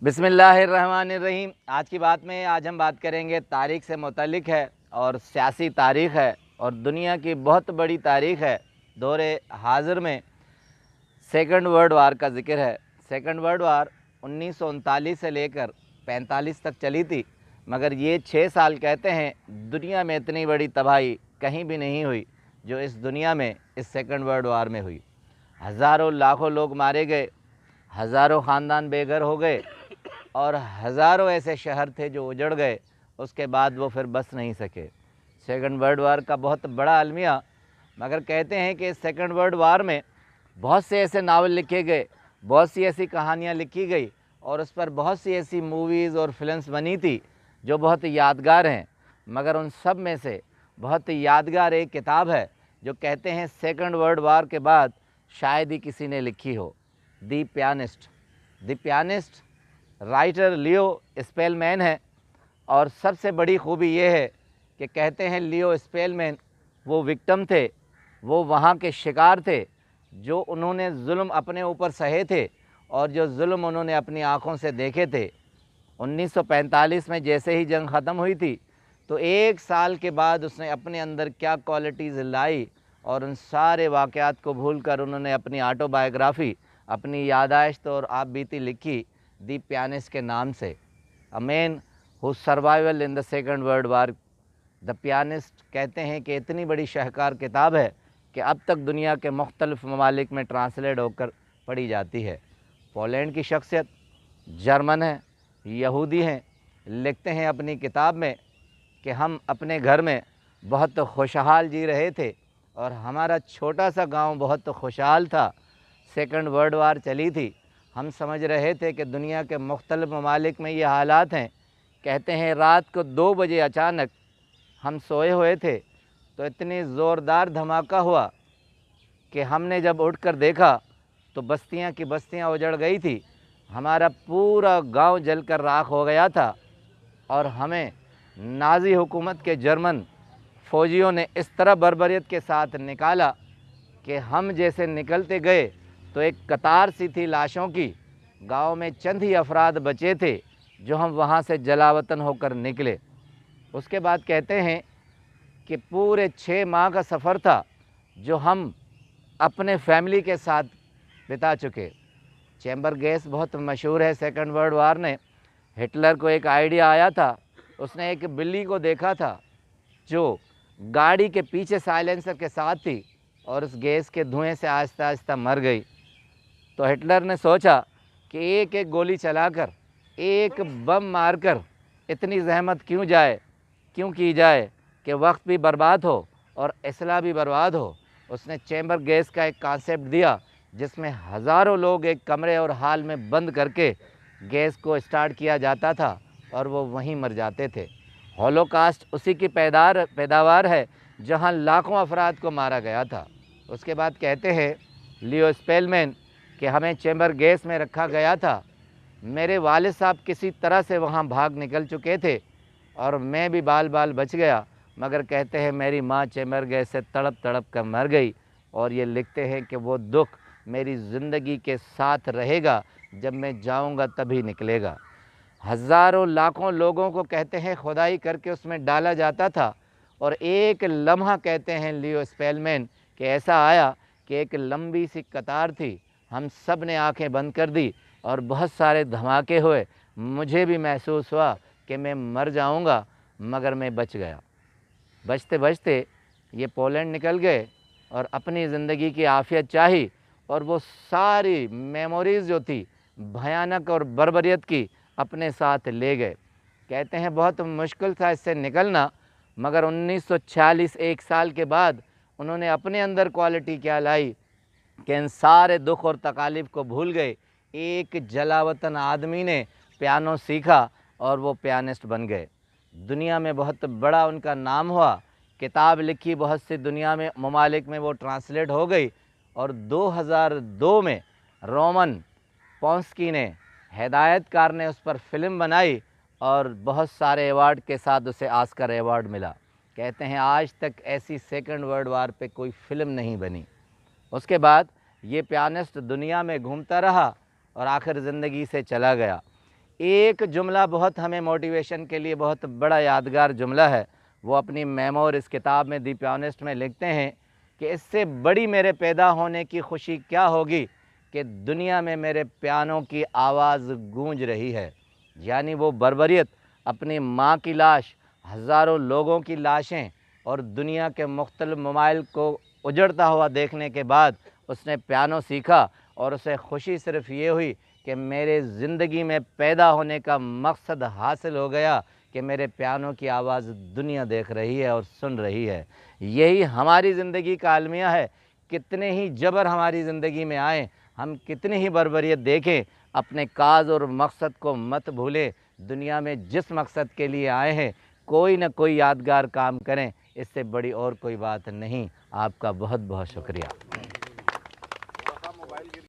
بسم اللہ الرحمن الرحیم۔ آج کی بات میں ہم بات کریں گے تاریخ سے متعلق ہے اور سیاسی تاریخ ہے اور دنیا کی بہت بڑی تاریخ ہے۔ دور حاضر میں سیکنڈ ورلڈ وار کا ذکر ہے۔ سیکنڈ ورلڈ وار 1939 سے لے کر 45 تک چلی تھی، مگر یہ 6 سال کہتے ہیں دنیا میں اتنی بڑی تباہی کہیں بھی نہیں ہوئی جو اس دنیا میں اس سیکنڈ ورلڈ وار میں ہوئی۔ ہزاروں لاکھوں لوگ مارے گئے، ہزاروں خاندان بے گھر ہو گئے اور ہزاروں ایسے شہر تھے جو اجڑ گئے۔ اس کے بعد وہ پھر بس نہیں سکے۔ سیکنڈ ورلڈ وار کا بہت بڑا المیہ، مگر کہتے ہیں کہ سیکنڈ ورلڈ وار میں بہت سے ایسے ناول لکھے گئے، بہت سی ایسی کہانیاں لکھی گئی اور اس پر بہت سی ایسی موویز اور فلمز بنی تھی جو بہت یادگار ہیں۔ مگر ان سب میں سے بہت یادگار ایک کتاب ہے جو کہتے ہیں سیکنڈ ورلڈ وار کے بعد شاید ہی کسی نے لکھی ہو، دی پیانسٹ۔ دی پیانسٹ رائٹر لیو اسپیل مین ہے، اور سب سے بڑی خوبی یہ ہے کہ کہتے ہیں لیو اسپیل مین وہ وکٹم تھے، وہ وہاں کے شکار تھے جو انہوں نے ظلم اپنے اوپر سہے تھے اور جو ظلم انہوں نے اپنی آنکھوں سے دیکھے تھے۔ 1945 میں جیسے ہی جنگ ختم ہوئی تھی تو 1 سال کے بعد اس نے اپنے اندر کیا کوالٹیز لائی اور ان سارے واقعات کو بھول کر انہوں نے اپنی آٹو بائیوگرافی، اپنی یادداشت اور آپ بیتی لکھی دی پیانسٹ کے نام سے۔ A man who survival in the second world war. The pianist کہتے ہیں کہ اتنی بڑی شاہکار کتاب ہے کہ اب تک دنیا کے مختلف ممالک میں ٹرانسلیٹ ہو کر پڑھی جاتی ہے۔ پولینڈ کی شخصیت جرمن ہیں، یہودی ہیں، لکھتے ہیں اپنی کتاب میں کہ ہم اپنے گھر میں بہت خوشحال جی رہے تھے اور ہمارا چھوٹا سا گاؤں بہت خوشحال تھا۔ سیکنڈ ورلڈ وار چلی تھی، ہم سمجھ رہے تھے کہ دنیا کے مختلف ممالک میں یہ حالات ہیں۔ کہتے ہیں رات کو 2 بجے اچانک ہم سوئے ہوئے تھے تو اتنی زوردار دھماکہ ہوا کہ ہم نے جب اٹھ کر دیکھا تو بستیاں کی بستیاں اجڑ گئی تھی، ہمارا پورا گاؤں جل کر راکھ ہو گیا تھا اور ہمیں نازی حکومت کے جرمن فوجیوں نے اس طرح بربریت کے ساتھ نکالا کہ ہم جیسے نکلتے گئے تو ایک قطار سی تھی لاشوں کی، گاؤں میں چند ہی افراد بچے تھے جو ہم وہاں سے جلاوطن ہو کر نکلے۔ اس کے بعد کہتے ہیں کہ پورے 6 ماہ کا سفر تھا جو ہم اپنے فیملی کے ساتھ بتا چکے۔ چیمبر گیس بہت مشہور ہے سیکنڈ ورلڈ وار نے۔ ہٹلر کو ایک آئیڈیا آیا تھا، اس نے ایک بلی کو دیکھا تھا جو گاڑی کے پیچھے سائلنسر کے ساتھ تھی اور اس گیس کے دھوئیں سے آہستہ آہستہ مر گئی۔ تو ہٹلر نے سوچا کہ ایک ایک گولی چلا کر، ایک بم مار کر اتنی زحمت کیوں کی جائے کہ وقت بھی برباد ہو اور اسلحہ بھی برباد ہو۔ اس نے چیمبر گیس کا ایک کانسیپٹ دیا جس میں ہزاروں لوگ ایک کمرے اور ہال میں بند کر کے گیس کو اسٹارٹ کیا جاتا تھا اور وہ وہیں مر جاتے تھے۔ ہولوکاسٹ اسی کی پیداوار ہے جہاں لاکھوں افراد کو مارا گیا تھا۔ اس کے بعد کہتے ہیں لیو اسپیل مین کہ ہمیں چیمبر گیس میں رکھا گیا تھا، میرے والد صاحب کسی طرح سے وہاں بھاگ نکل چکے تھے اور میں بھی بال بچ گیا، مگر کہتے ہیں میری ماں چیمبر گیس سے تڑپ تڑپ کر مر گئی اور یہ لکھتے ہیں کہ وہ دکھ میری زندگی کے ساتھ رہے گا، جب میں جاؤں گا تبھی نکلے گا۔ ہزاروں لاکھوں لوگوں کو کہتے ہیں کھدائی کر کے اس میں ڈالا جاتا تھا اور ایک لمحہ کہتے ہیں لیو اسپیل مین کہ ایسا آیا کہ ایک لمبی سی قطار تھی، ہم سب نے آنکھیں بند کر دی اور بہت سارے دھماکے ہوئے، مجھے بھی محسوس ہوا کہ میں مر جاؤں گا، مگر میں بچ گیا۔ بچتے بچتے یہ پولینڈ نکل گئے اور اپنی زندگی کی عافیت چاہی اور وہ ساری میموریز جو تھی بھیانک اور بربریت کی اپنے ساتھ لے گئے۔ کہتے ہیں بہت مشکل تھا اس سے نکلنا، مگر 1946 1 سال کے بعد انہوں نے اپنے اندر کوالٹی کیا لائی کہ ان سارے دکھ اور تکالیف کو بھول گئے۔ ایک جلاوطن آدمی نے پیانو سیکھا اور وہ پیانسٹ بن گئے۔ دنیا میں بہت بڑا ان کا نام ہوا، کتاب لکھی بہت سی دنیا میں ممالک میں وہ ٹرانسلیٹ ہو گئی اور 2002 میں رومن پونسکی نے، ہدایت کار نے اس پر فلم بنائی اور بہت سارے ایوارڈ کے ساتھ اسے آسکر ایوارڈ ملا۔ کہتے ہیں آج تک ایسی سیکنڈ ورلڈ وار پہ کوئی فلم نہیں بنی۔ اس کے بعد یہ پیانسٹ دنیا میں گھومتا رہا اور آخر زندگی سے چلا گیا۔ ایک جملہ بہت ہمیں موٹیویشن کے لیے بہت بڑا یادگار جملہ ہے۔ وہ اپنی میمور اس کتاب میں دی پیانسٹ میں لکھتے ہیں کہ اس سے بڑی میرے پیدا ہونے کی خوشی کیا ہوگی کہ دنیا میں میرے پیانو کی آواز گونج رہی ہے۔ یعنی وہ بربریت اپنی ماں کی لاش، ہزاروں لوگوں کی لاشیں اور دنیا کے مختلف ممالک کو اجڑتا ہوا دیکھنے کے بعد اس نے پیانو سیکھا، اور اسے خوشی صرف یہ ہوئی کہ میرے زندگی میں پیدا ہونے کا مقصد حاصل ہو گیا کہ میرے پیانو کی آواز دنیا دیکھ رہی ہے اور سن رہی ہے۔ یہی ہماری زندگی کا المیہ ہے۔ کتنے ہی جبر ہماری زندگی میں آئیں، ہم کتنی ہی بربریت دیکھیں، اپنے کاز اور مقصد کو مت بھولیں۔ دنیا میں جس مقصد کے لیے آئے ہیں کوئی نہ کوئی یادگار کام کریں، اس سے بڑی اور کوئی بات نہیں۔ آپ کا بہت بہت شکریہ۔